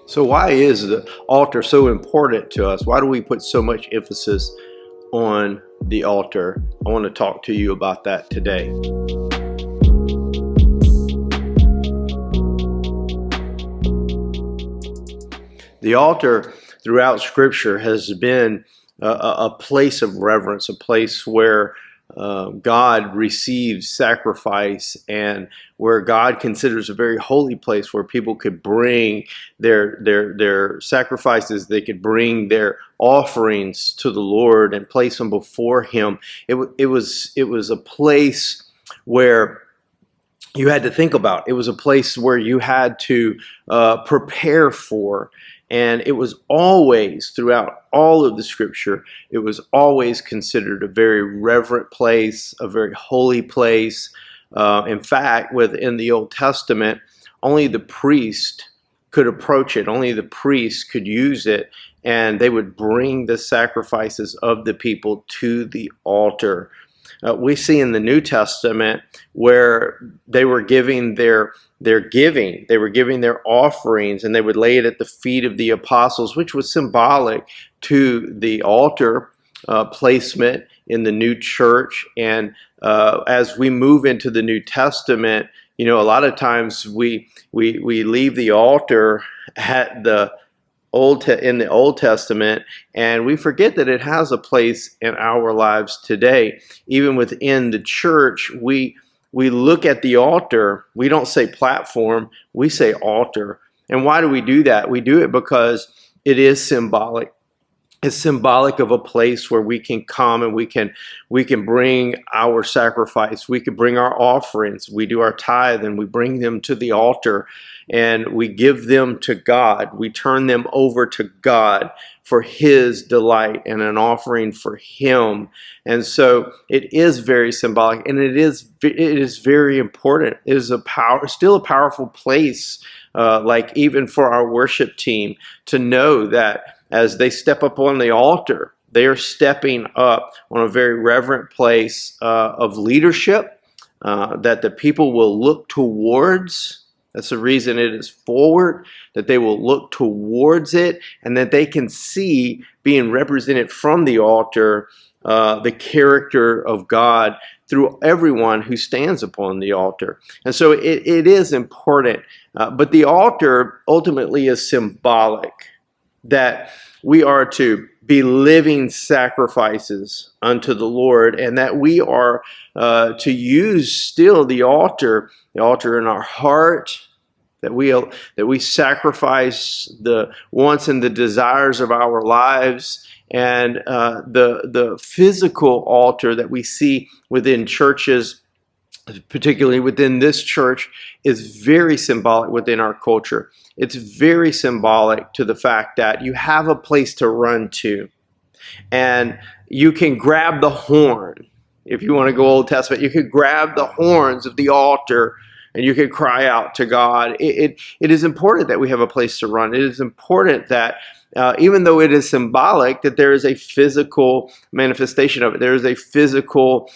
So why is the altar so important to us? Why do we put so much emphasis on the altar? I want to talk to you about that today. The altar throughout Scripture has been a place of reverence, a place where God receives sacrifice, and where God considers a very holy place where people could bring their sacrifices, they could bring their offerings to the Lord and place them before Him. It was a place where you had to think about. It was a place where you had to prepare for. And it was always, throughout all of the Scripture, it was always considered a very reverent place, a very holy place. In fact, within the Old Testament, only the priest could approach it. Only the priest could use it, and they would bring the sacrifices of the people to the altar. We see in the New Testament where they were giving their offerings, and they would lay it at the feet of the apostles, which was symbolic to the altar placement in the new church. And as we move into the New Testament, a lot of times we leave the altar at in the Old Testament, and we forget that it has a place in our lives today. Even within the church, we look at the altar. We don't say platform, we say altar. And why do we do that? We do it because it is symbolic. It's symbolic of a place where we can come and we can bring our sacrifice. We can bring our offerings. We do our tithe and we bring them to the altar and we give them to God. We turn them over to God for His delight and an offering for Him. And so it is very symbolic, and it is very important. It is still a powerful place, like even for our worship team, to know that as they step up on the altar, they are stepping up on a very reverent place of leadership that the people will look towards. That's the reason it is forward, that they will look towards it, and that they can see being represented from the altar the character of God through everyone who stands upon the altar. And so it is important. But the altar ultimately is symbolic, that we are to be living sacrifices unto the Lord, and that we are to use still the altar in our heart, that we sacrifice the wants and the desires of our lives, and the physical altar that we see within churches, particularly within this church, is very symbolic within our culture. It's very symbolic to the fact that you have a place to run to, and you can grab the horn. If you want to go Old Testament, you could grab the horns of the altar and you could cry out to God. It is important that we have a place to run. It is important that even though it is symbolic, that there is a physical manifestation of it. There is a physical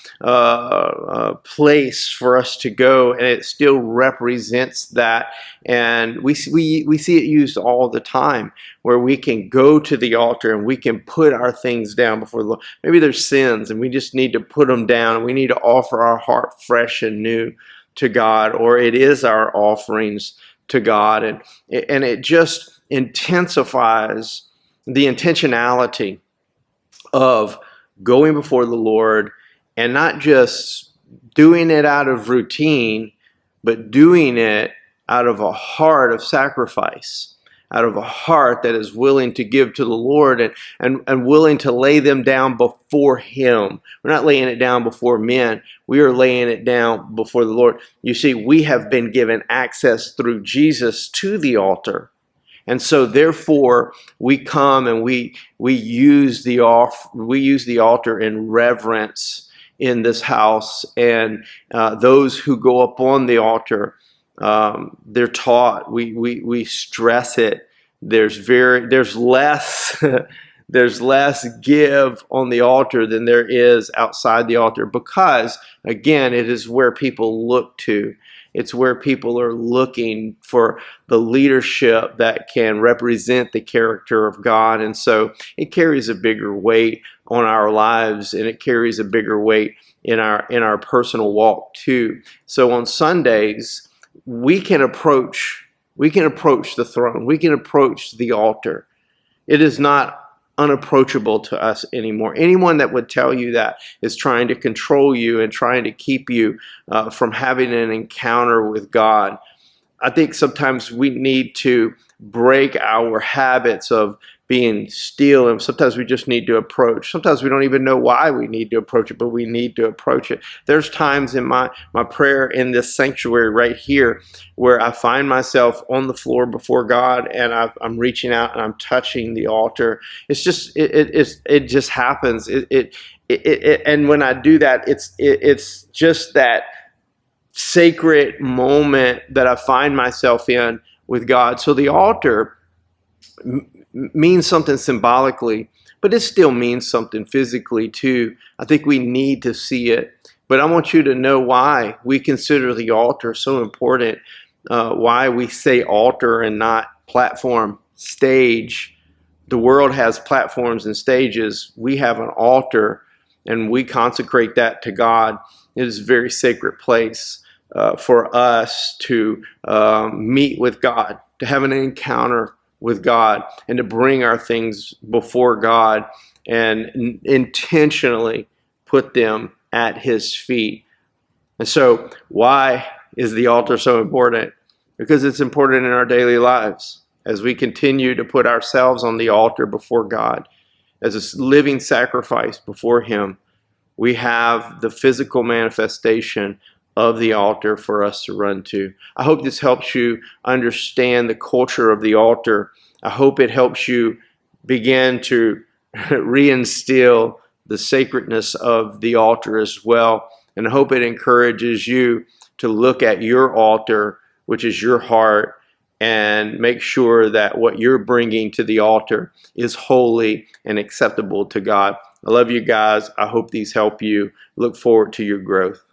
place for us to go, and it still represents that. And we see it used all the time, where we can go to the altar and we can put our things down before the Lord. Maybe there's sins, and we just need to put them down, and we need to offer our heart fresh and new to God, or it is our offerings to God, and it just intensifies the intentionality of going before the Lord, and not just doing it out of routine, but doing it out of a heart of sacrifice, out of a heart that is willing to give to the Lord, and willing to lay them down before Him. We're not laying it down before men. We are laying it down before the Lord. You see, we have been given access through Jesus to the altar. And so therefore we come and we use the altar in reverence in this house. And those who go up on the altar, they're taught. We stress it. There's less there's less give on the altar than there is outside the altar, because again, it is where people look to. It's where people are looking for the leadership that can represent the character of God. And so it carries a bigger weight on our lives, and it carries a bigger weight in our personal walk too. So on Sundays, we can approach the throne. We can approach the altar. It is not unapproachable to us anymore. Anyone that would tell you that is trying to control you and trying to keep you from having an encounter with God. I think sometimes we need to break our habits of being still, and sometimes we just need to approach. Sometimes we don't even know why we need to approach it, but we need to approach it. There's times in my prayer in this sanctuary right here where I find myself on the floor before God, and I'm reaching out and I'm touching the altar. It's just it just happens. And when I do that, it's just that sacred moment that I find myself in with God. So the altar means something symbolically, but it still means something physically too. I think we need to see it. But I want you to know why we consider the altar so important, why we say altar and not platform, stage. The world has platforms and stages. We have an altar, and we consecrate that to God. It is a very sacred place for us to meet with God, to have an encounter with God, and to bring our things before God and intentionally put them at His feet. And so why is the altar so important? Because it's important in our daily lives as we continue to put ourselves on the altar before God as a living sacrifice before Him. We have the physical manifestation of the altar for us to run to. I hope this helps you understand the culture of the altar. I hope it helps you begin to reinstill the sacredness of the altar as well. And I hope it encourages you to look at your altar, which is your heart, and make sure that what you're bringing to the altar is holy and acceptable to God. I love you guys. I hope these help you. Look forward to your growth.